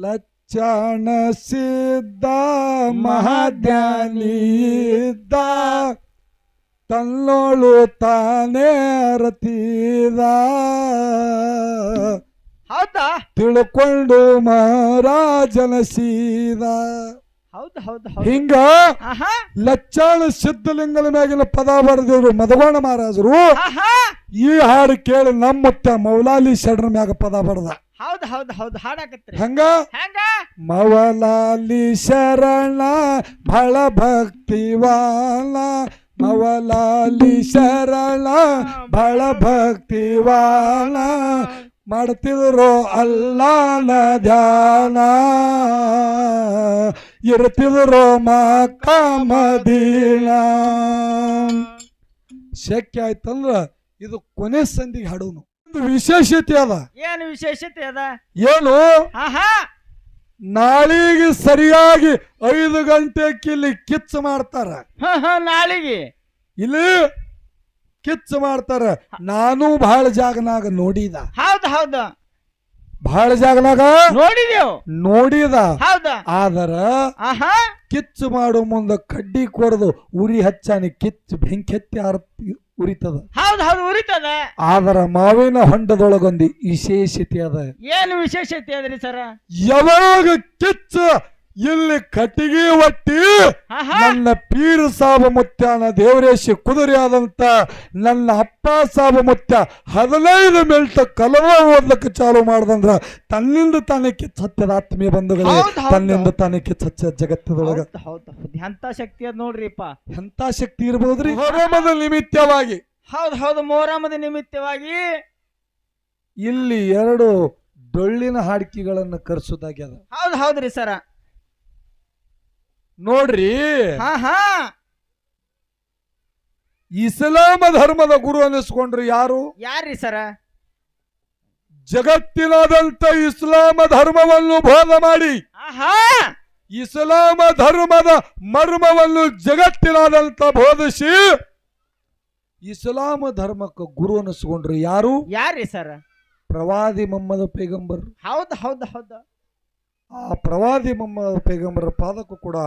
ಲಚ್ಚಾಣ ಸಿದ್ಧ ಮಹಾಜ್ಞಾನಿ ಇದ್ದ ತನ್ನೋಳು ತಾನೇ ಅರತೀದ ಹೌದಾ ತಿಳ್ಕೊಂಡು ಮಹಾರಾಜನ ಸೀದ ಹೌದು ಹೌದು ಹೌದು ಹಿಂಗ ಆಹಾ ಲಚ್ಚಾಣ ಸಿದ್ಧಲಿಂಗನ ಮ್ಯಾಗಿನ ಪದ ಬರೆದಿದ್ರು ಮದಗೋಣ ಮಹಾರಾಜರು. ಆಹಾ ಈ ಹಾಡು ಕೇಳಿ ನಮ್ಮ ಮುತ್ತ ಮೌಲಾಲಿ ಶರಣರ ಮ್ಯಾಗ ಪದ ಬರೆದ. ಹೌದು ಹೌದು ಹೌದು ಹಾಡಾಕತ್ರಿ ಹಂಗ ಹೆಂಗ ಮವಲಾಲಿ ಶರಣ ಬಹಳ ಭಕ್ತಿವಾಲ ಮವಲಾಲಿ ಶರಣ ಬಹಳ ಭಕ್ತಿವಾಲ ಮಾಡ್ತಿದ್ರು ಅಲ್ಲಾನ ಧ್ಯಾನ ಇರ್ತಿದ್ರು ಮಕ್ಕ ಮದೀನ. ಶಕ್ಯ ಆಯ್ತಂದ್ರ ಇದು ಕೊನೆ ಸಂಧಿಗೆ ಹಾಡೋನು. ಒಂದು ವಿಶೇಷತೆ ಅದ. ಏನು ವಿಶೇಷತೆ ಅದ? ಏನು ಆಹಾ ನಾಳಿಗೆ ಸರಿಯಾಗಿ 5 ಗಂಟೆಗೆ ಇಲ್ಲಿ ಕಿಚ್ಚು ಮಾಡ್ತಾರ. ನಾಳಿಗೆ ಇಲ್ಲಿ ಕಿಚ್ಚು ಮಾಡ್ತಾರ. ನಾನು ಬಹಳ ಜಾಗನಾಗ ನೋಡಿದ. ಹೌದು ಹೌದು ಬಹಳ ಜಾಗನಾಗ ನೋಡಿದೇವು ನೋಡಿದ. ಹೌದ ಆದರ ಆಹಾ ಕಿಚ್ಚು ಮಾಡೋ ಮುಂದ ಕಡ್ಡಿ ಕೊಡದು ಉರಿ ಹಚ್ಚಾನಿ ಕಿಚ್ಚು ಬೆಂಕಿ ಹತ್ತಿ ಉರಿತದ. ಹೌದು ಹೌದು ಉರಿತದ. ಆದರ ಮಾವಿನ ಹೊಂಡದೊಳಗೊಂದು ವಿಶೇಷತೆ ಅದ. ಏನು ವಿಶೇಷತೆ ಅದ್ರಿ ಸರ? ಯಾವಾಗ ಕಿಚ್ಚು ಇಲ್ಲಿ ಕಟ್ಟಿಗೆ ಒಟ್ಟಿ ನನ್ನ ಪೀರ್ ಸಾಬ ಮುತ್ಯನ ದೇವರೇಶಿ ಕುದುರೆ ಆದಂತ ನನ್ನ ಅಪ್ಪ ಸಾಬ ಮುತ್ಯ 15 ಮಿನಿಟ್ ಕಲವ ಓದ್ಲಕ್ಕೆ ಚಾಲು ಮಾಡ್ದಂದ್ರ ತನ್ನಿಂದ ತಾನೇ ಕಿಚ್ಚ ಹತ್ತದ ಆತ್ಮೀಯ ಬಂಧುಗಳೇ, ತನ್ನಿಂದ ತಾನೇ ಕಿಚ್ಚ ಹಚ್ಚ ಜಗತ್ತದೊಳಗ. ಎಂತ ಶಕ್ತಿ ಅದ್ ನೋಡ್ರಿಪ್ಪ. ಎಂತ ಶಕ್ತಿ ಇರಬಹುದ್ರಿ? ಮೊಹರಮದ ನಿಮಿತ್ತವಾಗಿ. ಹೌದು ಹೌದು ಮೊಹರಮದ ನಿಮಿತ್ತವಾಗಿ ಇಲ್ಲಿ 2 ಡೊಳ್ಳಿನ ಹಾಡಿಕೆಗಳನ್ನು ಕರೆಸುದಾಗ್ಯದ. ಹೌದು ಹೌದ್ರಿ ಸರ. ನೋಡ್ರಿ, ಹಾ ಹಾ ಇಸ್ಲಾಮ ಧರ್ಮದ ಗುರು ಅನ್ನಿಸ್ಕೊಂಡ್ರಿ ಯಾರು? ಯಾರ್ರಿ ಸರ? ಜಗತ್ತಿನಾದಂತ ಇಸ್ಲಾಮ ಧರ್ಮವನ್ನು ಬೋಧ ಮಾಡಿ ಇಸ್ಲಾಮ ಧರ್ಮದ ಮರ್ಮವನ್ನು ಜಗತ್ತಿನಾದಂತ ಬೋಧಿಸಿ ಇಸ್ಲಾಮ ಧರ್ಮಕ್ಕೆ ಗುರು ಅನ್ನಿಸ್ಕೊಂಡ್ರಿ ಯಾರು? ಯಾರ್ರಿ ಸರ? ಪ್ರವಾದಿ ಮೊಹಮ್ಮದ್ ಪೈಗಂಬರ್. ಹೌದು ಹೌದು ಹೌದು. ಆ ಪ್ರವಾದಿ ಮೊಹಮ್ಮದ್ ಪೈಗಂಬರ ಪಾದಕ್ಕೂ ಕೂಡ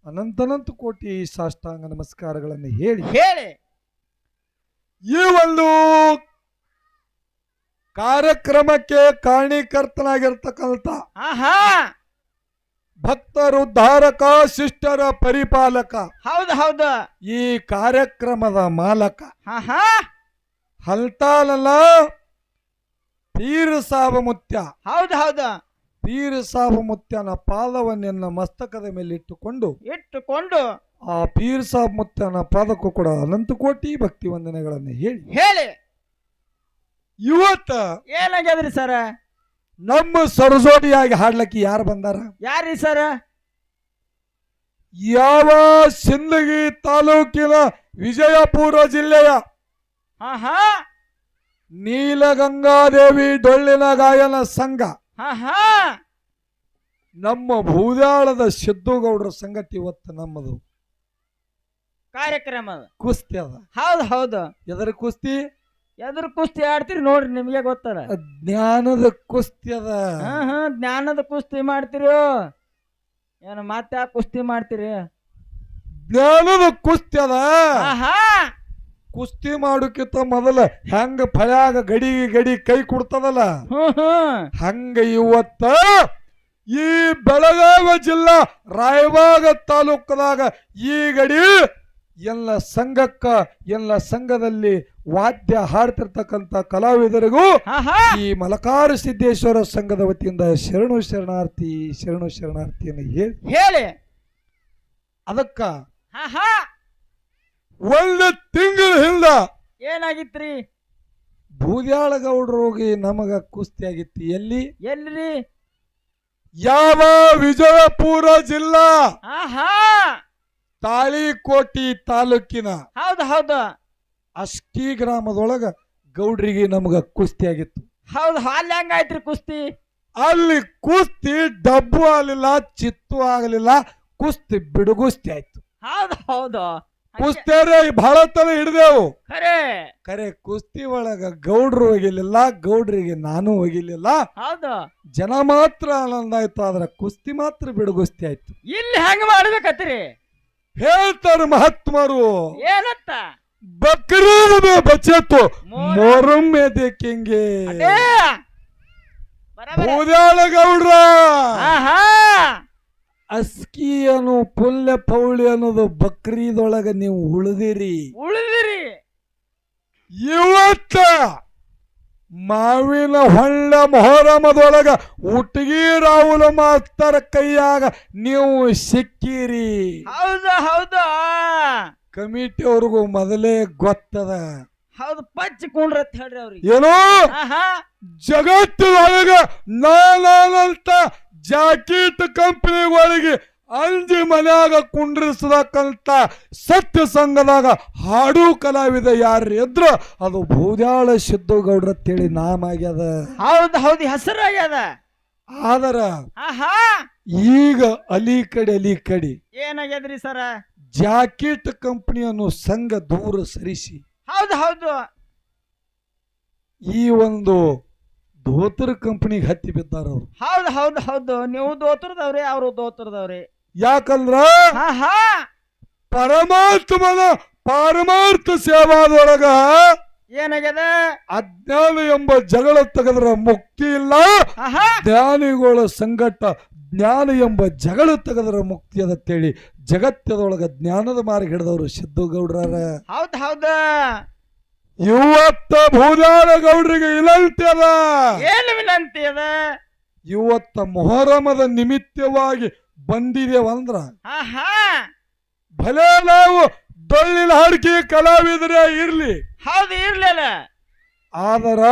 ಅನಂತನಂತ ಕೋಟಿ ಸಾಷ್ಟಾಂಗ ನಮಸ್ಕಾರಗಳನ್ನು ಹೇಳಿ ಈ ಒಂದು ಕಾರ್ಯಕ್ರಮಕ್ಕೆ ಕಾರಣೀಕರ್ತನಾಗಿರ್ತಕ್ಕಂಥ ಭಕ್ತರು ಧಾರಕ ಶಿಷ್ಟರ ಪರಿಪಾಲಕ. ಹೌದು ಹೌದು. ಈ ಕಾರ್ಯಕ್ರಮದ ಮಾಲಕ ಹಲ್ತಾಲಲ್ಲ ಪೀರ್ ಸಾಬ ಮುತ್ಯ. ಹೌದು ಹೌದು. ಪೀರ್ ಸಾಬ ಮುತ್ಯನ ಪಾದವನ್ನ ಮಸ್ತಕದ ಮೇಲೆ ಇಟ್ಟುಕೊಂಡು ಆ ಪೀರ್ ಸಾಬ್ ಮುತ್ಯನ ಪಾದಕ್ಕೂ ಕೂಡ ಅನಂತ ಕೋಟಿ ಭಕ್ತಿ ವಂದನೆಗಳನ್ನು ಹೇಳಿ ಇವತ್ತ ಏನಾಗ್ಯದ್ರಿ ಸರ? ನಮ್ಮ ಸರಜೋಡಿಯಾಗಿ ಹಾಡ್ಲಕ್ಕೆ ಯಾರು ಬಂದಾರ? ಯಾರ್ರಿ ಸರ? ಯಾವ ಸಿಂದಗಿ ತಾಲೂಕಿನ ವಿಜಯಪುರ ಜಿಲ್ಲೆಯ ನೀಲಗಂಗಾದೇವಿ ಡೊಳ್ಳಿನ ಗಾಯನ ಸಂಘ ನಮ್ಮ ಭೂದಾಳದ ಸಿದ್ದುಗೌಡರ ಸಂಗತಿ ಇವತ್ತು ನಮ್ಮದು ಕಾರ್ಯಕ್ರಮ ಕುಸ್ತಿ ಅದ. ಹೌದು ಹೌದು. ಎದರ ಕುಸ್ತಿ? ಎದ್ರ ಕುಸ್ತಿ ಆಡ್ತೀರಿ ನೋಡ್ರಿ, ನಿಮ್ಗೆ ಗೊತ್ತದ. ಜ್ಞಾನದ ಕುಸ್ತಿ ಅದ. ಜ್ಞಾನದ ಕುಸ್ತಿ ಮಾಡ್ತೀರಿ ಏನು? ಮತ್ತೆ ಕುಸ್ತಿ ಮಾಡ್ತೀರಿ? ಜ್ಞಾನದ ಕುಸ್ತಿ ಅದ. ಕುಸ್ತಿ ಮಾಡೋಕ್ಕಿಂತ ಮೊದಲ ಹೆಂಗ ಫಳ್ಯಾಗ ಗಡಿ ಕೈ ಕೊಡ್ತದಲ್ಲ ಹಂಗ ಇವತ್ತ ಈ ಬೆಳಗಾವಿ ಜಿಲ್ಲಾ ರಾಯಬಾಗ ತಾಲೂಕದಾಗ ಈ ಗಡಿ ಎಲ್ಲ ಸಂಘದಲ್ಲಿ ವಾದ್ಯ ಹಾಡ್ತಿರ್ತಕ್ಕಂಥ ಕಲಾವಿದರಿಗೂ ಈ ಮಲಕಾರ ಸಿದ್ದೇಶ್ವರ ಸಂಘದ ವತಿಯಿಂದ ಶರಣು ಶರಣಾರ್ಥಿಯನ್ನು ಹೇಳಿ ಅದಕ್ಕ 1 ತಿಂಗಳ ಹಿಂದ ಏನಾಗಿತ್ರಿ? ಬೂದ್ಯಾಳಗೌಡ್ರು ಹೋಗಿ ನಮಗ ಕುಸ್ತಿ ಆಗಿತ್ತು. ಎಲ್ರಿ? ಯಾವ ವಿಜಯಪುರ ಜಿಲ್ಲಾ ತಾಳಿಕೋಟಿ ತಾಲೂಕಿನ ಹೌದು ಹೌದು ಅಷ್ಟಿ ಗ್ರಾಮದೊಳಗ ಗೌಡ್ರಿಗೆ ನಮಗ ಕುಸ್ತಿ ಆಗಿತ್ತು. ಹೌದು. ಅಲ್ಲಿ ಹೆಂಗಾಯ್ತ್ರಿ ಕುಸ್ತಿ? ಅಲ್ಲಿ ಕುಸ್ತಿ ಡಬ್ಬು ಆಗಲಿಲ್ಲ, ಚಿತ್ತು ಆಗಲಿಲ್ಲ, ಕುಸ್ತಿ ಬಿಡುಗುಸ್ತಿ ಆಯ್ತು. ಹೌದು ಹೌದು. ಕುಸ್ತಿಯರೇ ಬಹಳ ತನ ಹಿಡಿದೆವು. ಖರೆ ಖರೆ ಕುಸ್ತಿ ಒಳಗ ಗೌಡ್ರು ಹೋಗಿಲಿಲ್ಲ, ಗೌಡ್ರಿಗೆ ನಾನು ಹೋಗಿಲಿಲ್ಲ. ಹೌದು. ಜನ ಮಾತ್ರ ಆನಂದ ಆಯ್ತು, ಆದ್ರೆ ಕುಸ್ತಿ ಮಾತ್ರ ಬಿಡುಗುಸ್ತಿ ಆಯ್ತು. ಇಲ್ಲಿ ಹೆಂಗ ಮಾಡ್ಬೇಕತ್ರಿ? ಹೇಳ್ತಾರ ಮಹಾತ್ಮರು, ಏನಂತ? ಬಕ್ರೀದ್ ಬಚ್ಚತ್ತು ಮೊರಂ ಮೇ ದೇಖೆಂಗೆ. ಅದೇ ಬರಾಬರಿ. ಬೂದ್ಯಾಳ ಗೌಡ್ರ ಆಹಾ ಅಸ್ಕಿ ಅನ್ನೋ ಪುಲ್ಯ ಪೌಳಿ ಅನ್ನೋದು ಬಕ್ರೀದೊಳಗ ನೀವು ಉಳಿದಿರಿ. ಉಳಿದಿರಿ. ಇವತ್ತ ಮಾವಿನ ಹೊಳ್ಳ ಮೊಹರಮದೊಳಗ ಉಟ್ಗಿ ರಾಹುಲ ಮಾಸ್ತರ ಕೈಯಾಗ ನೀವು ಸಿಕ್ಕಿರಿ. ಹೌದು ಹೌದು ಕಮಿಟಿ ಅವ್ರಿಗೂ ಮೊದಲೇ ಗೊತ್ತದ. ಹೌದು ಪಚ್ಚ ಕುಂಡ್ರತ್ ಹೇಳ್ರಿ ಅವ್ರಿಗೆ. ಏನೋ ಆಹಾ ಜಗತ್ತೊಳಗ ನಾನಂತ ಜಾಕೆಟ್ ಕಂಪನಿಗಳಿಗೆ ಅಂಜಿ ಮನ್ಯಾಗ ಕುಂಡ್ರಿಸತಕ್ಕಂತ ಸತ್ಯ ಸಂಘದಾಗ ಹಾಡು ಕಲಾವಿದ ಯಾರು ಇದ್ರ ಅದು ಬೂದ್ಯಾಳ ಸಿದ್ದಗೌಡ್ರ ಅಂತೇಳಿ ನಾಮ ಆಗ್ಯದ. ಹೌದು ಹೌದು ಹೆಸರಾಗ್ಯದ. ಆದರ ಆಹಾ ಈಗ ಅಲಿ ಕಡೆ ಏನಾಗ್ಯದ್ರಿ ಸರ? ಜಾಕೆಟ್ ಕಂಪನಿ ಅನ್ನೋ ಸಂಘ ದೂರ ಸರಿಸಿ ಹೌದು ಹೌದು ಈ ಒಂದು ಧೋತರ ಕಂಪನಿಗೆ ಹತ್ತಿ ಬಿದ್ದಾರ ಅವ್ರು. ಹೌದು ಹೌದು ಹೌದು ನೀವು ದೋತ್ರದವ್ರಿ, ಅವರು ದೋತ್ರದವ್ರಿ. ಯಾಕಂದ್ರ ಆಹಾ ಪರಮಾತ್ಮನ ಪಾರಮಾರ್ಥ ಸೇವಾದೊಳಗ ಏನಾಗ್ಯದ? ಅಜ್ಞಾನ ಎಂಬ ಜಗಳ ತೆಗೆದ್ರ ಮುಕ್ತಿ ಇಲ್ಲ, ಆಹಾ ಜ್ಞಾನಿಗಳ ಸಂಗಟ ಜ್ಞಾನ ಎಂಬ ಜಗಳ ತೆಗೆದ್ರ ಮುಕ್ತಿ ಅದಂತೇಳಿ ಜಗತ್ತದೊಳಗ ಜ್ಞಾನದ ಮಾರ್ಗ ಹಿಡಿದವರು ಸಿದ್ದಗೌಡ್ರಾರ. ಹೌದು ಹೌದು ಇವತ್ತ ಭೂದಾರ ಗೌಡ್ರಿಗೆ ವಿನಂತಿ ಅದ. ಏನು ವಿನಂತಿ ಅದ? ಇವತ್ತ ಮೊಹರಮದ ನಿಮಿತ್ತವಾಗಿ ಬಂದಿದೇವಂದ್ರ ಆಹಾ ಭಲೆ ನಾವು ಡೊಳ್ಳಿನ ಹಾಡಿಕೆ ಕಲಾವಿದರೇ ಇರ್ಲಿ, ಹೌದು ಇರ್ಲಿಲ್ಲ. ಆದರ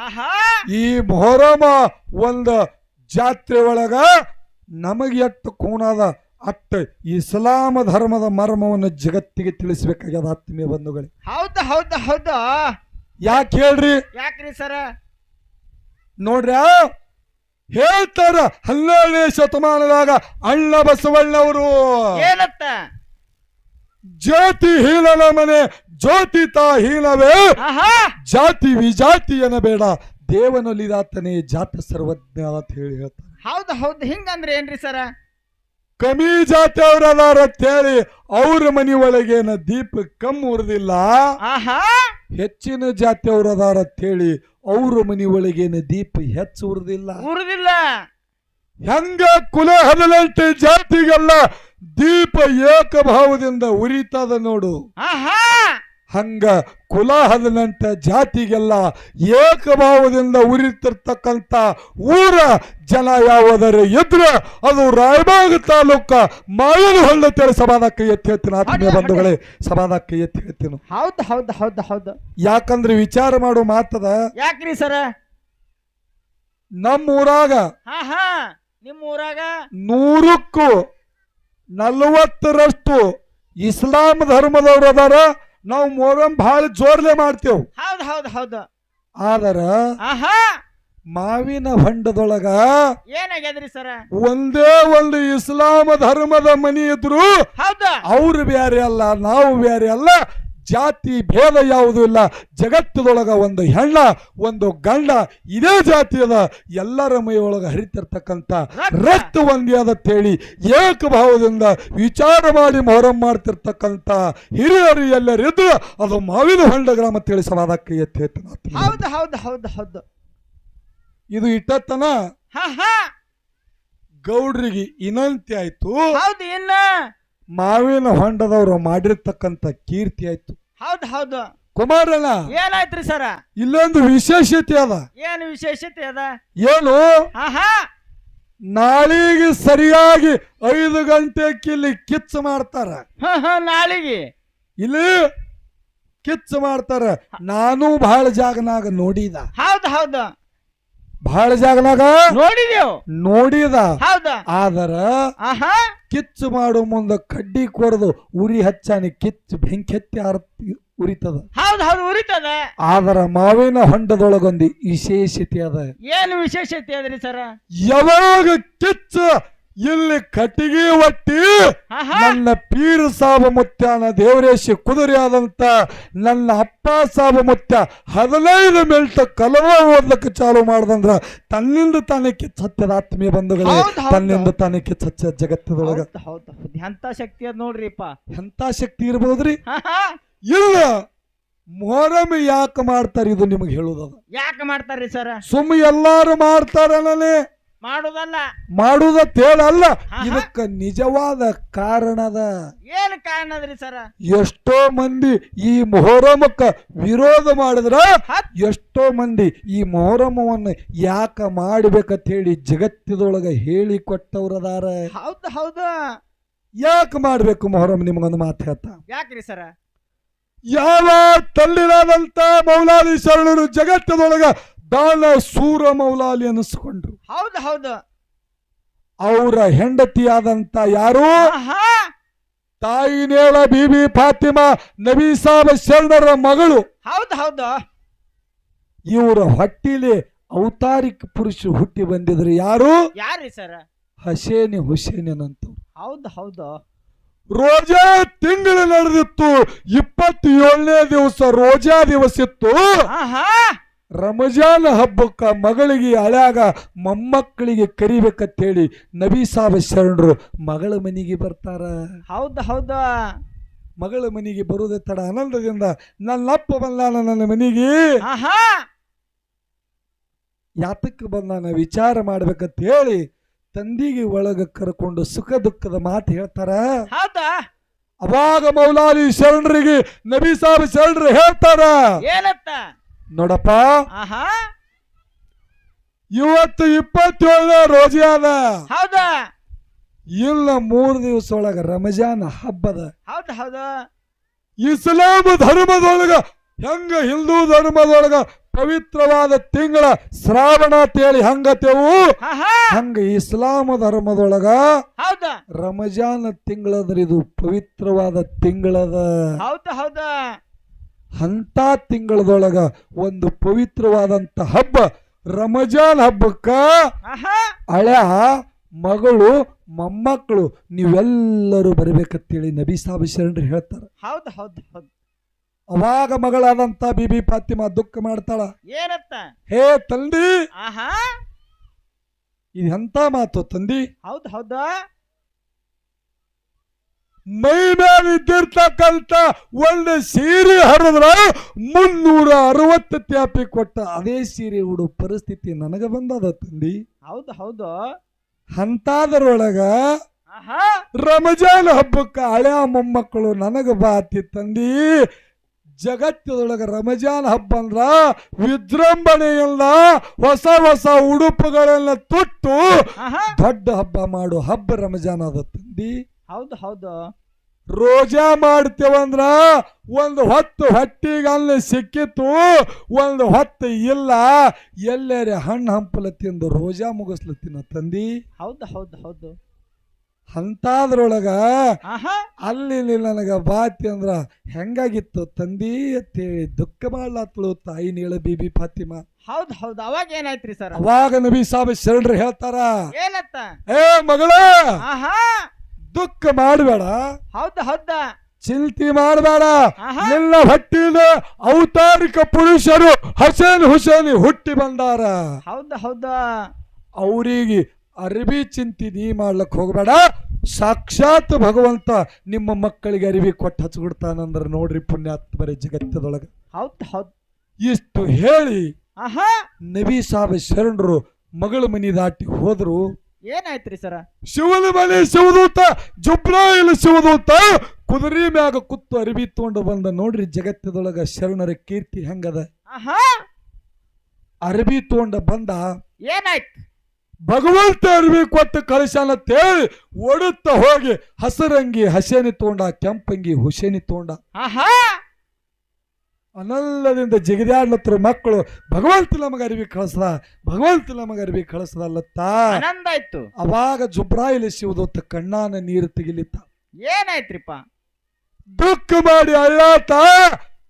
ಆಹಾ ಈ ಮೊಹರಮ ಒಂದ ಜಾತ್ರೆ ಒಳಗ ನಮಗೆ ಎಷ್ಟು ಕೋಣದ ಅಟ್ಟ ಇಸ್ಲಾಮ ಧರ್ಮದ ಮರ್ಮವನ್ನು ಜಗತ್ತಿಗೆ ತಿಳಿಸಬೇಕಾಗ್ಯದ ಆತ್ಮೀಯ ಬಂಧುಗಳೇ. ಹೌದು ಹೌದು ಹೌದು ಯಾಕೆ ಹೇಳ್ರಿ? ಯಾಕ್ರಿ ಸರ? ನೋಡ್ರಿ ಹೇಳ್ತಾರ 12ನೇ ಶತಮಾನದಾಗ ಅಣ್ಣ ಬಸವಣ್ಣವರು ಏನತ್ತ? ಜಾತಿ ಹೀನನ ಮನೆ ಜ್ಯೋತಿ ತಾ ಹೀನವೇ, ಆಹಾ ಜಾತಿ ವಿಜಾತಿ ಎನ್ನಬೇಡ ದೇವನೊಲಿದಾತನೇ ಜಾತ ಸರ್ವಜ್ಞ ಅಂತ ಹೇಳಿ ಹೇಳ್ತಾರೆ. ಹೌದು ಹೌದು ಹಿಂಗಂದ್ರೆ ಏನ್ರಿ ಸರ? ಕಮ್ಮಿ ಜಾತಿ ಅವರದಾರ ಅಂತೇಳಿ ಅವ್ರ ಮನಿ ಒಳಗೇನ ದೀಪ ಕಮ್ಮಿ ಉರ್ದಿಲ್ಲ, ಆಹಾ ಹೆಚ್ಚಿನ ಜಾತಿ ಅವರದಾರ ಅಂತೇಳಿ ಅವ್ರ ಮನಿ ಒಳಗೇನ ದೀಪ ಹೆಚ್ಚು ಉರ್ದಿಲ್ಲ. ಉರುದಿಲ್ಲ. ಹೆಂಗ ಕುಲ 18 ಜಾತಿಗೆಲ್ಲ ದೀಪ ಏಕಭಾವದಿಂದ ಉರಿತದ ನೋಡು, ಆಹಾ ಹಂಗ ಕುಲ 18 ಜಾತಿಗೆಲ್ಲ ಏಕಭಾವದಿಂದ ಉರಿತಿರ್ತಕ್ಕಂಥ ಊರ ಜನ ಯಾವುದರ ಇದ್ರ ಅದು ರಾಯಬಾಗ ತಾಲೂಕ ಮಾವಿನ ಹೊಳ್ಳ ತೇಳಿ ಸಭಾದಕ್ಕೆ ಎತ್ತಿ ಹೇಳ್ತೀನಿ. ಆತ್ಮೀಯ ಬಂಧುಗಳೇ, ಸಭಾದಕ್ಕೆ ಎತ್ತಿ ಹೇಳ್ತೀನಿ. ಹೌದು ಹೌದು ಹೌದು ಹೌದು ಯಾಕಂದ್ರೆ ವಿಚಾರ ಮಾಡೋ ಮಾತದ. ಯಾಕ್ರಿ ಸರ? ನಮ್ಮ ಊರಾಗ ಆಹಾ ನಿಮ್ಮ ಊರಾಗ 100ಕ್ಕೂ 40ರಷ್ಟು ಇಸ್ಲಾಂ ಧರ್ಮದವ್ರು ಅದಾರ. ನಾವು ಮೊಹರಂ ಬಹಳ ಜೋರ್ಲೆ ಮಾಡ್ತೇವ್. ಹೌದು ಹೌದು ಹೌದು ಆದರ ಆಹಾ ಮಾವಿನ ಹೊಂಡದೊಳಗ ಏನಾಗ್ಯದ್ರಿ ಸರ? ಒಂದೇ ಒಂದು ಇಸ್ಲಾಂ ಧರ್ಮದ ಮನಿ ಇದ್ರು ಹೌದು ಅವ್ರು ಬೇರೆ ಅಲ್ಲ, ನಾವು ಬೇರೆ ಅಲ್ಲ, ಜಾತಿ ಭೇದ ಯಾವುದೂ ಇಲ್ಲ. ಜಗತ್ತದೊಳಗ ಒಂದು ಹೆಣ್ಣ ಒಂದು ಗಂಡ ಇದೇ ಜಾತಿ ಅದ, ಎಲ್ಲರ ಮೈಯೊಳಗ ಹರಿತಿರ್ತಕ್ಕಂಥ ರಕ್ತ ಒಂದೇ ಅದಂತೇಳಿ ಏಕಭಾವದಿಂದ ವಿಚಾರ ಮಾಡಿ ಮೊಹರಂ ಮಾಡ್ತಿರ್ತಕ್ಕಂಥ ಹಿರಿಯರು ಎಲ್ಲರಿದ್ರು ಅದು ಮಾವಿನ ಹೊಂಡ ಗ್ರಾಮ ತಿಳಿಸವಾದಕ್ಕೆ ಎತ್ತಿ. ಹೌದು ಹೌದು ಹೌದು ಹೌದು ಇದು ಇಟ್ಟತನ ಆಹಾ ಗೌಡ್ರಿಗೆ ವಿನಂತಿ ಆಯ್ತು. ಹೌದು ಇನ್ನ ಮಾವಿನ ಹೊಂಡದವರು ಮಾಡಿರ್ತಕ್ಕಂಥ ಕೀರ್ತಿ ಆಯ್ತು. ಹೌದು ಹೌದು ಕುಮಾರಣ್ಣ ಏನಾಯ್ತ್ರಿ ಸರ? ಇಲ್ಲೊಂದು ವಿಶೇಷತೆ ಅದ. ಏನು ವಿಶೇಷತೆ ಅದ? ಏನು? ಆಹಾ ನಾಳಿಗೆ ಸರಿಯಾಗಿ 5 ಗಂಟೆಗೆ ಇಲ್ಲಿ ಕಿಚ್ಚು ಮಾಡ್ತಾರ. ನಾಳಿಗೆ ಇಲ್ಲಿ ಕಿಚ್ಚು ಮಾಡ್ತಾರ. ನಾನು ಬಹಳ ಜಾಗನಾಗ ನೋಡಿದ. ಹೌದು ಹೌದು ಬಹಳ ಜಾಗನಾಗ ನೋಡಿದ. ಹೌದ ಆದರ ಆಹಾ ಕಿಚ್ಚು ಮಾಡೋ ಮುಂದ ಕಡ್ಡಿ ಕೊಡದು ಉರಿ ಹಚ್ಚಾನಿ ಕಿಚ್ಚು ಬೆಂಕಿ ಹತ್ತಿ ಉರಿತದ. ಹೌದು ಹೌದು ಉರಿತದ. ಆದರ ಮಾವಿನ ಹೊಂಡದೊಳಗೊಂದು ವಿಶೇಷತೆ ಅದ. ಏನು ವಿಶೇಷತೆ ಅದ್ರಿ ಸರ? ಯಾವಾಗ ಕಿಚ್ಚ ಇಲ್ಲಿ ಕಟ್ಟಿಗೆ ಒಟ್ಟಿ ಆಹಾ ನನ್ನ ಪೀರ್ ಸಾಬ ಮುತ್ಯಾನ ದೇವರೇಶಿ ಕುದುರೆಯಾದಂತ ನನ್ನ ಅಪ್ಪ ಸಾಬ ಮುತ್ಯ 15 ಮಿನಿಟ್ ಕಲವ ಓದ್ಲಿಕ್ಕೆ ಚಾಲು ಮಾಡ್ದಂದ್ರ ತನ್ನಿಂದ ತಾನೇ ಕಿಚ್ಚತ್ತದ ಆತ್ಮೀಯ ಬಂಧುಗಳೇ, ಹೌದ್ ಹೌದ್ ತನ್ನಿಂದ ತಾನೇ ಕಿಚ್ಚ ಜಗತ್ತದೊಳಗ ಹೌದು ಎಂತ ಶಕ್ತಿ ಅದ್ ನೋಡ್ರಿಪ್ಪ. ಎಂತ ಶಕ್ತಿ ಇರ್ಬೋದ್ರಿ. ಆಹಾ ಇಲ್ಲ ಮೊಹರಂ ಯಾಕೆ ಮಾಡ್ತಾರ ಇದು ನಿಮಗೆ ಹೇಳುದದ. ಯಾಕೆ ಮಾಡ್ತಾರ್ರಿ ಸರ? ಸುಮ್ಮ ಎಲ್ಲಾರು ಮಾಡ್ತಾರನೇ ಮಾಡುದಲ್ಲ, ಮಾಡುದತ್ ಹೇಳಲ್ಲ, ಆಹಾ. ಇದಕ್ಕ ನಿಜವಾದ ಕಾರಣದ. ಏನ್ ಕಾರಣ ಅದ್ರಿ ಸರ? ಎಷ್ಟೋ ಮಂದಿ ಈ ಮೊಹರಮಕ್ಕ ವಿರೋಧ ಮಾಡಿದ್ರ ಹತ್ ಎಷ್ಟೋ ಮಂದಿ ಈ ಮೊಹರಮವನ್ನು ಯಾಕ ಮಾಡ್ಬೇಕಂತ ಹೇಳಿ ಜಗತ್ತದೊಳಗ ಹೇಳಿ ಕೊಟ್ಟವ್ರದಾರ. ಹೌದು ಹೌದು ಯಾಕೆ ಮಾಡ್ಬೇಕು ಮೊಹರಂ? ನಿಮಗೊಂದು ಮಾತು ಹೇಳ್ತಾ, ಯಾಕ್ರಿ ಸರ? ಯಾವ ತಲ್ಲಿರಾದಂತ ಮೌಲಾಲಿ ಶರಣರು ಜಗತ್ತದೊಳಗ ದಾನ ಸೂರ ಮೌಲಾಲಿ ಅನಿಸ್ಕೊಂಡ್ರು. ಹೌದು ಹೌದು ಅವರ ಹೆಂಡತಿಯಾದಂತ ಯಾರು? ಆಹಾ ತಾಯಿನೇಳ ಬೀಬಿ ಫಾತಿಮಾ ನಬಿ ಸಾಬ ಶರಣರ ಮಗಳು. ಹೌದು ಹೌದು ಇವರ ಹೊಟ್ಟಿಲಿ ಅವತಾರಿಕ ಪುರುಷರು ಹುಟ್ಟಿ ಬಂದಿದ್ರು. ಯಾರು? ಯಾರ್ರಿ ಸರ? ಹಸೇನಿ ಹುಸೇನಿನಂತ. ಹೌದು ಹೌದು ರೋಜಾ ತಿಂಗಳು ನಡೆದಿತ್ತು. 27ನೇ ದಿವಸ ರೋಜಾ ದಿವಸ ಇತ್ತು. ಆಹಾ ರಮಜಾನ್ ಹಬ್ಬಕ್ಕ ಮಗಳಿಗೆ ಹಳ್ಯಾಗ ಮೊಮ್ಮಕ್ಕಳಿಗೆ ಕರಿಬೇಕಂತ ಹೇಳಿ ನಬಿ ಸಾಬ ಶರಣರು ಮಗಳ ಮನೆಗೆ ಬರ್ತಾರ. ಹೌದು ಹೌದು ಮಗಳ ಮನೆಗೆ ಬರುವುದೇ ತಡ ಆನಂದದಿಂದ ನನ್ನಪ್ಪ ಬಂದಾನ ನನ್ನ ಮನೆಗೆ. ಆಹಾ ಯಾತಕ್ಕೆ ಬಂದಾನ ವಿಚಾರ ಮಾಡ್ಬೇಕಂತ ಹೇಳಿ ತಂದಿಗೆ ಒಳಗ ಕರ್ಕೊಂಡು ಸುಖ ದುಃಖದ ಮಾತು ಹೇಳ್ತಾರ. ಹೌದಾ? ಅವಾಗ ಮೌಲಾಲಿ ಶರಣರಿಗೆ ನಬಿ ಸಾಬ್ ಶರಣರು ಹೇಳ್ತಾರ, ಏನತ್ತ? ನೋಡಪ್ಪ, ಆಹಾ ಇವತ್ತು 27ನೇ ರೋಜೆ ಅದ. ಹೌದಾ? ಇಲ್ಲ 3 ದಿವಸ ಒಳಗ ರಮಜಾನ್ ಹಬ್ಬದ. ಹೌದು ಹೌದು ಇಸ್ಲಾಂ ಧರ್ಮದೊಳಗ ಹೆಂಗ ಹಿಂದೂ ಧರ್ಮದೊಳಗ ಪವಿತ್ರವಾದ ತಿಂಗಳ ಶ್ರಾವಣ ತೇಳಿ ಹಂಗತೆವು, ಆಹಾ ಹಂಗ ಇಸ್ಲಾಂ ಧರ್ಮದೊಳಗ ಹೌದಾ? ರಮಜಾನ್ ತಿಂಗಳದ್ರ ಇದು ಪವಿತ್ರವಾದ ತಿಂಗಳದ. ಹೌದು ಹೌದು ಅಂತ ತಿಂಗಳದೊಳಗ ಒಂದು ಪವಿತ್ರವಾದಂತ ಹಬ್ಬ ರಮಜಾನ್ ಹಬ್ಬಕ್ಕ ಆಹಾ ಹಳೆಯ ಮಗಳು ಮೊಮ್ಮಕ್ಕಳು ನೀವೆಲ್ಲರೂ ಬರ್ಬೇಕಂತೇಳಿ ನಬಿ ಸಾಬ್ ಶರಣರು ಹೇಳ್ತಾರ. ಹೌದು ಹೌದು ಹೌದು ಅವಾಗ ಮಗಳಾದಂತ ಬಿಬಿ ಫಾತಿಮಾ ದುಃಖ ಮಾಡ್ತಾಳ. ಏನತ್ತ? ಹೇ ತಂದಿ, ಆಹಾ ಇದು ಎಂತ ಮಾತು ತಂದಿ? ಹೌದು ಹೌದು ಮೈ ಮೇಲೆ ಇದ್ದಿರ್ತಕ್ಕಂತ ಒಂದು ಸೀರೆ ಹರಿದ್ರ 360 ತ್ಯಾಪಿ ಕೊಟ್ಟ ಅದೇ ಸೀರೆ ಉಡು ಪರಿಸ್ಥಿತಿ ನನಗ ಬಂದದ ತಂದಿ. ಹೌದು ಹೌದು ಅಂತದ್ರೊಳಗ ಆಹಾ ರಮಜಾನ್ ಹಬ್ಬಕ್ಕ ಹಳೆಯ ಮೊಮ್ಮಕ್ಕಳು ನನಗ ಬಾತಿ ತಂದಿ. ಜಗತ್ತದೊಳಗ ರಮಜಾನ್ ಹಬ್ಬ ಅಂದ್ರ ವಿಜೃಂಭಣೆಯಲ್ಲ, ಹೊಸ ಹೊಸ ಉಡುಪುಗಳನ್ನ ತೊಟ್ಟು ಆಹಾ ದೊಡ್ಡ ಹಬ್ಬ ಮಾಡು ಹಬ್ಬ ರಮಜಾನ್ ಅದ ತಂದಿ. ಹೌದು ಹೌದು ರೋಜಾ ಮಾಡ್ತೇವಂದ್ರ ಒಂದು ಹೊತ್ತು ಹೊಟ್ಟಿಗೆ ಅನ್ನ ಸಿಕ್ಕಿತ್ತು, ಒಂದು ಹೊತ್ತು ಇಲ್ಲ. ಎಲ್ಲರೇ ಹಣ್ಣು ಹಂಪಲ ತಿಂದು ರೋಜಾ ಮುಗಿಸ್ಲತ್ತಿನ ತಂದಿ. ಹೌದು ಹೌದು ಹೌದು ಅಂತಾದ್ರೊಳಗ ಆಹಾ ಅಲ್ಲಿ ನನಗ ಬಾತಿ ಅಂದ್ರ ಹೆಂಗಾಗಿತ್ತು ತಂದಿ ಅಂತೇಳಿ ದುಃಖ ಮಾಡ್ಲತ್ಳು ತಾಯಿ ನೀಳ ಬೀಬಿ ಫಾತಿಮಾ. ಹೌದು ಹೌದು ಅವಾಗ ಏನಾಯ್ತ್ರಿ ಸರ್? ಅವಾಗ ನಬಿ ಸಾಬ್ ಶರಣರು ಹೇಳ್ತಾರ, ಏನತ್ತ? ಏ ಮಗಳ, ಆಹಾ ದುಃಖ ಮಾಡಬೇಡ, ಹೌದು ಹೌದಾ ಚಿಂತೆ ಮಾಡಬೇಡ. ಆಹಾ ನಿನ್ನ ಹೊಟ್ಟಿನ ಅವತಾರಿಕ ಪುರುಷರು ಹಸೇನ್ ಹುಸೇನಿ ಹುಟ್ಟಿ ಬಂದಾರ. ಹೌದು ಹೌದಾ ಅವರಿಗೆ ಅರಿವಿ ಚಿಂತೆ ನೀ ಮಾಡ್ಲಕ್ ಹೋಗಬೇಡ. ಸಾಕ್ಷಾತ್ ಭಗವಂತ ನಿಮ್ಮ ಮಕ್ಕಳಿಗೆ ಅರಿವಿ ಕೊಟ್ಟು ಹಚ್ಚಿಬಿಡ್ತಾನಂದ್ರ ನೋಡ್ರಿ ಪುಣ್ಯಾತ್ಮ ಬರೀ ಜಗತ್ತದೊಳಗ. ಹೌದು ಹೌದು ಇಷ್ಟು ಹೇಳಿ ಆಹಾ ನಬಿ ಸಾಬ್ ಶರಣರು ಮಗಳ ಮನಿ ದಾಟಿ ಹೋದ್ರು. ಏನಾಯ್ತ್ರಿ ಸರ? ಶಿವನ ಮನೆ ಶಿವದೂತ ಜುಬ್ರಾಯಿಲ್ ಶಿವದೂತ ಕುದುರೆ ಮ್ಯಾಗ ಕುತ್ತು ಅರಿವಿ ತಗೊಂಡು ಬಂದ. ನೋಡ್ರಿ ಜಗತ್ತದೊಳಗ ಶರಣರ ಕೀರ್ತಿ ಹೆಂಗದ. ಆಹಾ ಅರಿವಿ ತಗೊಂಡ ಬಂದ, ಏನಾಯ್ತು? ಭಗವಂತ ಅರಿವಿ ಕೊಟ್ಟು ಕಳಿಸಾನ ತೇಳಿ ಒಡುತ್ತ ಹೋಗಿ ಹಸರಂಗಿ ಹಸೇನಿ ತಗೊಂಡ, ಕೆಂಪಂಗಿ ಹುಸೇನಿ ತಗೊಂಡ. ಆಹಾ ಅನಲ್ಲದಿಂದ ಜಿಗಿದಾಡ್ಲತ್ರ ಮಕ್ಕಳು ಭಗವಂತ ನಮಗ ಅರಿವಿ ಕಳಿಸ್ದ, ಭಗವಂತ ನಮಗ ಅರಿವಿ ಕಳಿಸ್ದಲ್ಲತ್ತ. ಆನಂದ ಆಯ್ತು. ಅವಾಗ ಜುಬ್ರಾಯಿಲ್ ಶಿವದೂತ ಕಣ್ಣಾನ ನೀರು ತೆಗಿಲಿತ್ತ. ಏನಾಯ್ತ್ರಿಪ್ಪ? ದುಃಖ ಮಾಡಿ ಅಳ್ಳಾತ.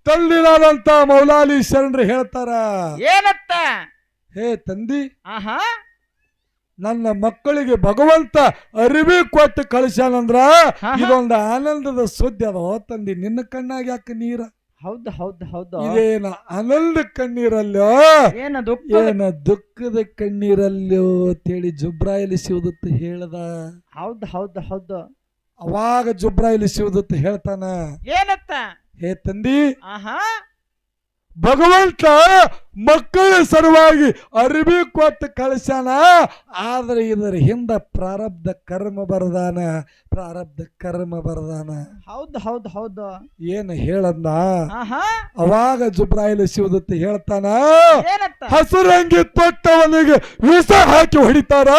ತಲ್ಲಿನಾದಂತ ಮೌಲಾಲಿ ಶರಣರು ಹೇಳ್ತಾರ, ಏನತ್ತ? ಹೇ ತಂದಿ, ಆಹಾ ನನ್ನ ಮಕ್ಕಳಿಗೆ ಭಗವಂತ ಅರಿವಿ ಕೊಟ್ಟು ಕಳಿಸ್ಯಾನಂದ್ರ ಇದೊಂದು ಆನಂದದ ಸುದ್ದಿ ಅದ ತಂದಿ. ನಿನ್ನ ಕಣ್ಣಾಗ ಯಾಕೆ ನೀರ? ಹೌದು ಹೌದು ಹೌದು. ಇದೇನ ಆನಂದ ಕಣ್ಣೀರಲ್ಲೋ ಏನ ದುಃಖ? ಏನ ದುಃಖದ ಕಣ್ಣೀರಲ್ಲೋ ಅಂತೇಳಿ ಜುಬ್ರಾಯಿಲಿ ಶಿವದತ್ತ ಹೇಳ್ದ. ಹೌದು ಹೌದು ಹೌದು. ಅವಾಗ ಜುಬ್ರಾಯಿಲಿ ಶಿವದತ್ತ ಹೇಳ್ತಾನ, ಏನತ್ತ? ಹೇ ತಂದಿ, ಆಹಾ, ಭಗವಂತ ಮಕ್ಕಳ ಸಲುವಾಗಿ ಅರಿವಿ ಕೊಟ್ಟು ಕಳಿಸ್ಯಾನ. ಆದ್ರೆ ಇದರ ಹಿಂದ ಪ್ರಾರಬ್ಧ ಕರ್ಮ ಬರದಾನ, ಪ್ರಾರಬ್ಧ ಕರ್ಮ ಬರದಾನ. ಹೌದು ಹೌದು ಹೌದು. ಏನು ಹೇಳದ್ನ? ಆಹಾ, ಅವಾಗ ಜುಬ್ರಾಯಿಲ್ ಶಿವದತ್ತ ಹೇಳ್ತಾನ, ಏನತ್ತ? ಹಸುರಂಗಿ ತೊಟ್ಟವನಿಗೆ ವಿಷ ಹಾಕಿ ಹೊಡಿತಾರ,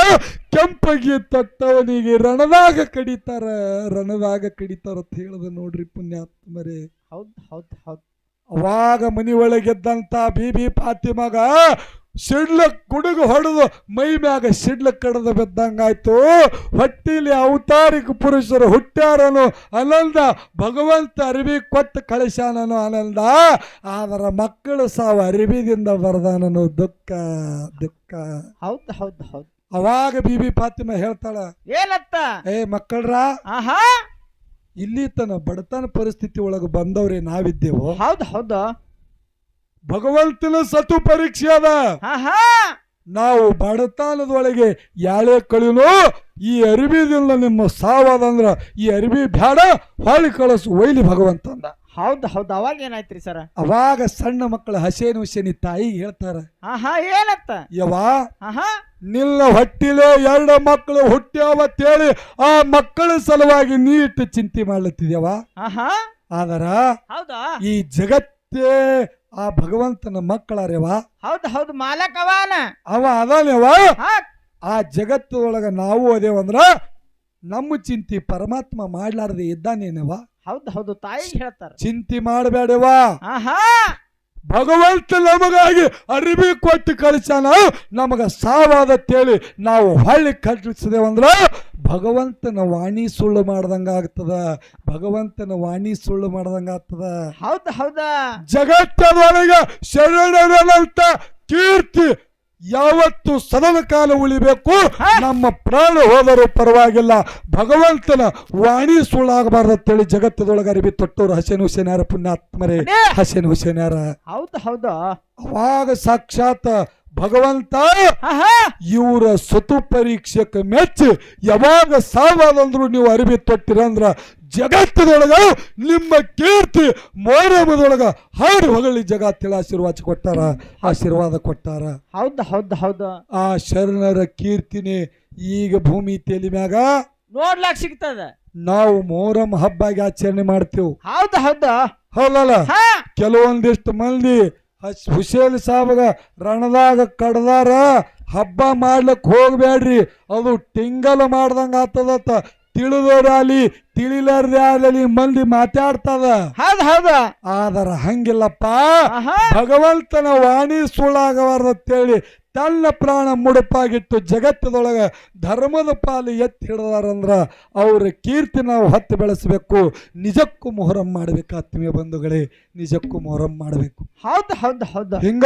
ಕೆಂಪಗಿ ತೊಟ್ಟವನಿಗೆ ರಣದಾಗ ಕಡಿತಾರ, ರಣದಾಗ ಕಡಿತಾರ ಅಂತ ಹೇಳದ ನೋಡ್ರಿ ಪುಣ್ಯಾತ್ಮರೇ. ಹೌದು ಹೌದು ಹೌದು. ಅವಾಗ ಮನಿ ಒಳಗೆದ್ದಂತ ಬೀಬಿ ಫಾತಿಮಾಗ ಸಿಡ್ಲ ಗುಡುಗು ಹೊಡೆದು ಮೈ ಮ್ಯಾಗ ಸಿಡ್ಲ ಕಡದ ಬಿದ್ದಂಗಾಯ್ತು. ಹೊಟ್ಟಿಲಿ ಅವತಾರಿಕ ಪುರುಷರು ಹುಟ್ಟ್ಯಾರನು ಆನಂದ, ಭಗವಂತ ಅರಿವಿ ಕೊಟ್ಟು ಕಳಿಸ್ಯಾನನು ಆನಂದ. ಆದರ ಮಕ್ಕಳು ಸಾವು ಅರಿವಿದಿಂದ ಬರ್ದಾನನು ದುಃಖ ದುಃಖ. ಹೌದು ಹೌದು ಹೌದು. ಅವಾಗ ಬೀಬಿ ಫಾತಿಮಾ ಹೇಳ್ತಾಳ, ಏನತ್ತ? ಏ ಮಕ್ಕಳ್ರ, ಆಹಾ, ಇಲ್ಲಿ ತನ ಬಡತನ ಪರಿಸ್ಥಿತಿ ಒಳಗೆ ಬಂದವ್ರೆ ನಾವಿದ್ದೆವು. ಹೌದು ಹೌದು. ಭಗವಂತನ ಸತು ಪರೀಕ್ಷೆ ಅದ. ಆಹಾ, ನಾವು ಬಡತನದೊಳಗೆ ಯಾಳೆ ಕಳಿನೋ ಈ ಅರಿವಿದಿಂದ ನಿಮ್ಮ ಸಾವಾದಂದ್ರ ಈ ಅರಿವಿ ಬ್ಯಾಡ, ಹೊಳಿ ಕಳಿಸು ಒಯ್ಲಿ ಭಗವಂತ ಅಂದ. ಹೌದು ಹೌದು. ಅವಾಗ ಏನಾಯ್ತ್ರಿ ಸರ? ಅವಾಗ ಸಣ್ಣ ಮಕ್ಕಳ ಹಸೇನು ಹುಸೇನಿ ತಾಯಿ ಹೇಳ್ತಾರ, ಆಹಾ, ಏನತ್ತ? ಯವಾ, ಆಹಾ, ನಿನ್ನ ಹೊಟ್ಟಿಲೆ 2 ಮಕ್ಕಳು ಹುಟ್ಟ್ಯಾವತ್ತೇಳಿ ಆ ಮಕ್ಕಳ ಸಲುವಾಗಿ ನೀ ಇಟ್ಟು ಚಿಂತೆ ಮಾಡ್ಲತ್ತಿದ್ಯವ. ಆಹಾ, ಆದರ ಹೌದಾ? ಈ ಜಗತ್ತೇ ಆ ಭಗವಂತನ ಮಕ್ಕಳಾರ್ಯವ. ಹೌದು ಹೌದು. ಮಾಲಕವಾನ ಅವ ಅದಾನ್ಯವ. ಹಾ, ಆ ಜಗತ್ತೊಳಗ ನಾವು ಅದೇವಂದ್ರ ನಮ್ಮ ಚಿಂತೆ ಪರಮಾತ್ಮ ಮಾಡ್ಲಾರ್ದೆ ಇದ್ದಾನೇನವ. ಹೌದು ಹೌದು. ತಾಯಿ ಹೇಳ್ತಾರ, ಚಿಂತೆ ಮಾಡಬೇಡವ. ಆಹಾ, ಭಗವಂತ ನಮಗಾಗಿ ಅರಿವಿ ಕೊಟ್ಟು ಕಳಿಸ್ಯಾನ, ನಮಗ ಸಾವಾದತ್ತೇಳಿ ನಾವು ಹೊಳ್ಳಿ ಕಟ್ಟಿಸಿದೇವಂದ್ರ ಭಗವಂತನ ವಾಣಿ ಸುಳ್ಳು ಮಾಡ್ದಂಗ ಆಗ್ತದ, ಭಗವಂತನ ವಾಣಿ ಸುಳ್ಳು ಮಾಡ್ದಂಗ ಆಗ್ತದ. ಹೌದು ಹೌದಾ. ಜಗತ್ತದೊಳಗೆ ಶರಣರಂತ ಕೀರ್ತಿ ಯಾವತ್ತು ಸದನ ಕಾಲ ಉಳಿಬೇಕು. ನಮ್ಮ ಪ್ರಾಣ ಹೋದರೂ ಪರವಾಗಿಲ್ಲ, ಭಗವಂತನ ವಾಣಿ ಸುಳ್ಳಾಗಬಾರ್ದಂತೇಳಿ ಜಗತ್ತದೊಳಗೆ ಅರಿವಿ ತೊಟ್ಟೋರು ಹಸೇನ್ ಹುಸೇನ್ಯಾರ ಪುಣ್ಯಾತ್ಮರೇ, ಹಸೇನ್ ಹುಸೇನ್ಯಾರ. ಹೌದು ಹೌದು. ಅವಾಗ ಸಾಕ್ಷಾತ್ ಭಗವಂತ ಆಹಾ, ಇವರ ಸತು ಪರೀಕ್ಷೆಗೆ ಮೆಚ್ಚಿ ಯಾವಾಗ ಸಾವಾದಂದ್ರು ನೀವು ಅರಿವಿ ತೊಟ್ಟಿರಂದ್ರ ಜಗತ್ತದೊಳಗ ನಿಮ್ಮ ಕೀರ್ತಿ ಮೋರಮದೊಳಗ ಹಾಡು ಹೊಗಳಿ ಜಗತ್ತಿನ ಆಶೀರ್ವಾದ ಕೊಟ್ಟಾರ, ಆಶೀರ್ವಾದ ಕೊಟ್ಟಾರ. ಹೌದು ಹೌದು ಹೌದು. ಆ ಶರಣರ ಕೀರ್ತಿನೇ ಈಗ ಭೂಮಿ ತೇಲಿ ಮ್ಯಾಗ ನೋಡ್ಲಾಕ್ ಸಿಗ್ತದ. ನಾವು ಮೊಹರಂ ಹಬ್ಬಾಗಿ ಆಚರಣೆ ಮಾಡ್ತೇವೆ. ಹೌದು ಹೌದು. ಹೌದಲ್ಲ? ಹಾ, ಕೆಲವೊಂದಿಷ್ಟು ಮಂದಿ ಹುಸೇನ್ ಸಾಬಗ ರಣದಾಗ ಕಡ್ದಾರ, ಹಬ್ಬ ಮಾಡ್ಲಕ್ ಹೋಗ್ಬೇಡ್ರಿ, ಅದು ಟಿಂಗಲ್ ಮಾಡ್ದಂಗ ಆಗ್ತದತ್ತ. ತಿಳಿದೋರಾಲಿ ತಿಳಿಲಾರ್ದೆ ಆಗಲಿ ಮಂದಿ ಮಾತಾಡ್ತದ. ಹೌದು ಹೌದು. ಆದರ ಹಂಗಿಲ್ಲಪ್ಪ, ಆಹಾ, ಭಗವಂತನ ವಾಣಿ ಸುಳ್ಳಾಗಬಾರ್ದಂತೇಳಿ ತನ್ನ ಪ್ರಾಣ ಮುಡುಪಾಗಿಟ್ಟು ಜಗತ್ತದೊಳಗ ಧರ್ಮದ ಪಾಲು ಎತ್ತಿ ಹಿಡಿದಾರಂದ್ರ ಅವ್ರ ಕೀರ್ತಿ ನಾವು ಹತ್ತು ಬೆಳೆಸಬೇಕು. ನಿಜಕ್ಕೂ ಮೊಹರಂ ಮಾಡ್ಬೇಕು ಆತ್ಮೀಯ ಬಂಧುಗಳೇ, ನಿಜಕ್ಕೂ ಮೊಹರಂ ಮಾಡಬೇಕು. ಹೌದು ಹೌದು ಹೌದು. ಹಿಂಗ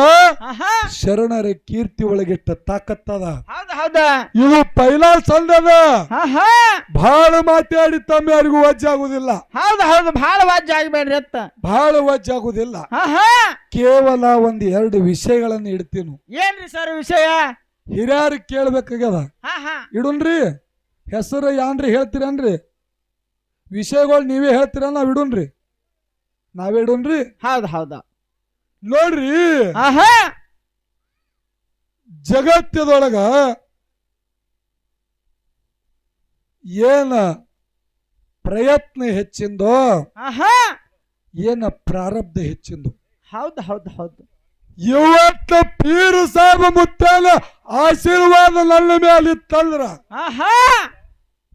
ಆಹಾ, ಶರಣರ ಕೀರ್ತಿ ಒಳಗಿಟ್ಟ ತಾಕತ್ತದ. ಹೌದು ಹೌದು. ಇದು ಪೈಲಾ ಸಂದದ. ಆಹಾ, ಬಹಳ ಮಾತಾಡಿ ತಮ್ಮ ಯಾರಿಗೂ ವಜ್ಜಾಗುದಿಲ್ಲ. ಹೌದು ಹೌದು. ಬಹಳ ವಾಜ್ಯ ಆಗ್ಬೇಡ್ರಿ ಅತ್ತ. ಬಹಳ ವಜ್ಜಾಗುದಿಲ್ಲ. ಆಹಾ, ಕೇವಲ 1-2 ವಿಷಯಗಳನ್ನು ಇಡ್ತೀನು. ಏನ್ರಿ ಸರ್ ವಿಷಯ? ಹಿರಿಯರು ಕೇಳ್ಬೇಕಾಗ್ಯದ. ಆಹಾ, ಇಡುನ್ರಿ. ಹೆಸರು ಯಾನ್ರಿ ಹೇಳ್ತೀರನ್ರಿ? ವಿಷಯಗಳು ನೀವೇ ಹೇಳ್ತೀರ, ನಾವ್ ಇಡುನ್ರಿ, ನಾವೇ ಇಡುನ್ರಿ. ಹೌದು ಹೌದು. ನೋಡ್ರಿ, ಆಹಾ, ಜಗತ್ತದೊಳಗ ಏನ ಪ್ರಯತ್ನ ಹೆಚ್ಚಿಂದೋ, ಆಹಾ, ಏನ ಪ್ರಾರಬ್ಧ ಹೆಚ್ಚಿಂದು. ಹೌದು ಹೌದು ಹೌದು. ಇವತ್ತ ಪೀರ ಸಾಬ ಮುತ್ತಾನ ಆಶೀರ್ವಾದ ನನ್ನ ಮೇಲಿತ್ತಂದ್ರ, ಆಹಾ,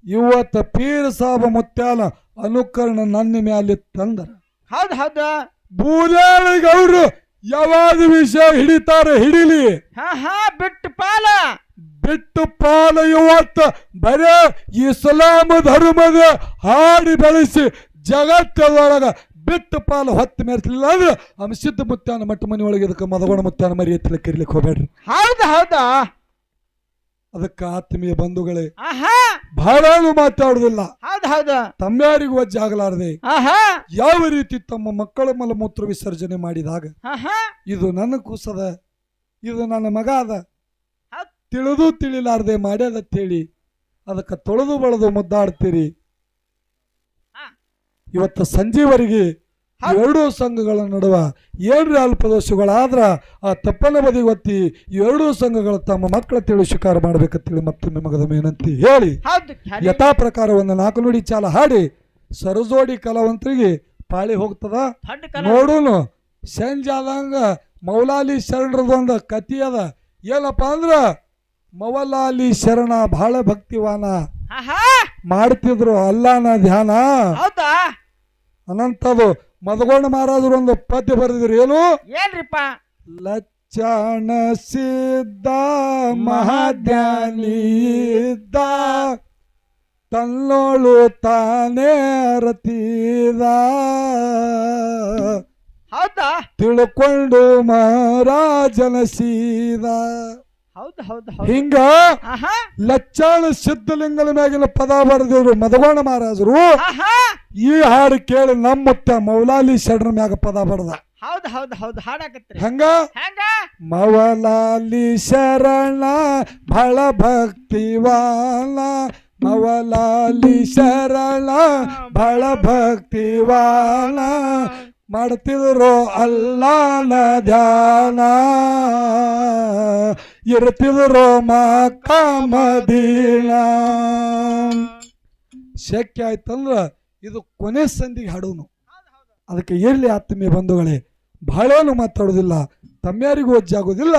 ಇವತ್ತ ಪೀರ ಸಾಬ ಮುತ್ತಾನ ಅನುಕರಣ ನನ್ನ ಮೇಲಿತ್ತಂದ್ರ, ಹೌದು ಹೌದು. ಬೂದಾಳಿಗವ್ರು ಯಾವಾಗ ವಿಷಯ ಹಿಡಿತಾರ ಹಿಡಿಲಿ, ಆಹಾ, ಬಿಟ್ಟು ಪಾಲ ಬಿಟ್ಟು ಪಾಲ ಇವತ್ತ ಬರೇ ಇಸ್ಲಾಂ ಧರ್ಮದ ಹಾಡಿ ಬೆಳೆಸಿ ಜಗತ್ತದೊಳಗ ಬಿಟ್ಟು ಪಾಲು ಹೊತ್ತು ಮೆರೆಸಲಿಲ್ಲ ಅಂದ್ರೆ ಸಿದ್ಧ ಮುತ್ತಾನ ಮಟ್ಟ ಮನೆ ಒಳಗೆ ಇದಕ್ಕೆ ಮದಗೋಣ ಮುತ್ತಾನ ಮರಿ ಎತ್ತಲಿಕ್ಕೆ ಕರಿಲಿಕ್ಕೆ ಹೋಗ್ಬೇಡ್ರಿ. ಹೌದು ಹೌದು. ಅದಕ್ಕೆ ಆತ್ಮೀಯ ಬಂಧುಗಳೇ ಆಹಾ ಬಹಳಾನು ಮಾತಾಡುದಿಲ್ಲ, ಹೌದು ಹೌದು ತಮ್ಮ್ಯಾರಿಗೂ ವಜ್ಜಾಗಲಾರದೆ ಆಹಾ ಯಾವ ರೀತಿ ತಮ್ಮ ಮಕ್ಕಳ ಮಲಮೂತ್ರ ವಿಸರ್ಜನೆ ಮಾಡಿದಾಗ ಆಹಾ ಇದು ನನ್ನ ಕೂಸದ, ಇದು ನನ್ನ ಮಗ ಅದ, ಹೌದ್. ತಿಳಿದು ತಿಳಿಲಾರದೆ ಮಾಡ್ಯದತ್ತೇಳಿ ಅದಕ್ಕೆ ತೊಳೆದು ಬಳದು ಮುದ್ದಾಡ್ತೀರಿ. ಇವತ್ತು ಸಂಜೆವರೆಗೆ ಎರಡೂ ಸಂಘಗಳ ನಡುವ ಏಳ್ರಿ ಅಲ್ಪದೋಷಗಳಾದ್ರ ಆ ತಪ್ಪನ ಬದಿಗೆ ಒತ್ತಿ ಎರಡೂ ಸಂಘಗಳು ತಮ್ಮ ಮಕ್ಕಳ ತಿಳಿ ಶಿಕಾರ ಮಾಡ್ಬೇಕಂತೇಳಿ ಮತ್ತೊಮ್ಮೆ ಮಗದ ಮೇನಂತಿ ಹೇಳಿ ಹೌದು ಯಥಾ ಪ್ರಕಾರ ಒಂದು 4 ನುಡಿ ಚಾಲ ಹಾಡಿ ಸರಜೋಡಿ ಕಲಾವಂತರಿಗೆ ಪಾಳಿ ಹೋಗ್ತದ. ದೊಡ್ಡ ಕಲ ನೋಡೋನು ಸಂಜೆ ಆದಂಗ ಮೌಲಾಲಿ ಶರಣರದೊಂದು ಕತಿ ಅದ. ಏನಪ್ಪ ಅಂದ್ರ ಮೌಲಾಲಿ ಶರಣ ಬಹಳ ಭಕ್ತಿವಾನ, ಆಹಾ ಮಾಡ್ತಿದ್ರು ಅಲ್ಲಾನ ಧ್ಯಾನ. ಹೌದಾ ಅನಂತದು ಮದಗೋಣ ಮಹಾರಾಜರು ಒಂದು ಪದ್ಯ ಬರೆದಿದ್ರು. ಏನು? ಏನ್ರಿಪ್ಪ ಲಚ್ಚಾಣ ಸಿದ್ಧ ಮಹಾಧ್ಯಾನಿ ಇದ್ದ, ತನ್ನೋಳು ತಾನೇ ರತೀದ, ಹೌದಾ ತಿಳ್ಕೊಂಡು ಮಹಾರಾಜನ ಸೀದ. ಹೌದು ಹೌದು ಹೌದು ಹಿಂಗ ಆಹಾ ಲಚ್ಚಾಣ ಸಿದ್ಧಲಿಂಗನ ಮ್ಯಾಗಿನ ಪದ ಬರೆದಿದ್ರು ಮದಗೋಣ ಮಹಾರಾಜರು. ಆಹಾ ಈ ಹಾಡು ಕೇಳಿ ನಮ್ಮ ಮುತ್ತ ಮೌಲಾಲಿ ಶರಣರ ಮ್ಯಾಗ ಪದ ಬರೆದ. ಹೌದು ಹೌದು ಹೌದು ಹಾಡಾಕತ್ರಿ ಹಂಗ ಹೆಂಗ ಮೌಲಾಲಿ ಶರಣ ಬಹಳ ಭಕ್ತಿವಾನ, ಮೌಲಾಲಿ ಶರಣ ಬಹಳ ಭಕ್ತಿವಾನ, ಮಾಡ್ತಿದ್ರು ಅಲ್ಲಾನ ಧ್ಯಾನ, ಇರ್ತಿದ್ರು ಮಕ್ಕ ಮದೀನ. ಶಕ್ಯ ಆಯ್ತಂದ್ರ ಇದು ಕೊನೆ ಸಂಧಿಗೆ ಹಾಡೋನು. ಅದಕ್ಕೆ ಎಲ್ಲಿ ಆತ್ಮೀಯ ಬಂಧುಗಳೇ ಬಹಳೇನು ಮಾತಾಡೋದಿಲ್ಲ, ತಮ್ಮ್ಯಾರಿಗೂ ಒಜ್ಜಾಗೋದಿಲ್ಲ.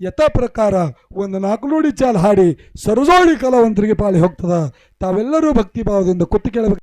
ಯಥಾ ಪ್ರಕಾರ ಒಂದು 4 ನುಡಿ ಚಾಲ್ ಹಾಡಿ ಸರಜೋಡಿ ಕಲಾವಂತರಿಗೆ ಪಾಳಿ ಹೋಗ್ತದ. ತಾವೆಲ್ಲರೂ ಭಕ್ತಿ ಭಾವದಿಂದ ಕುತ್ತು ಕೇಳಬೇಕು.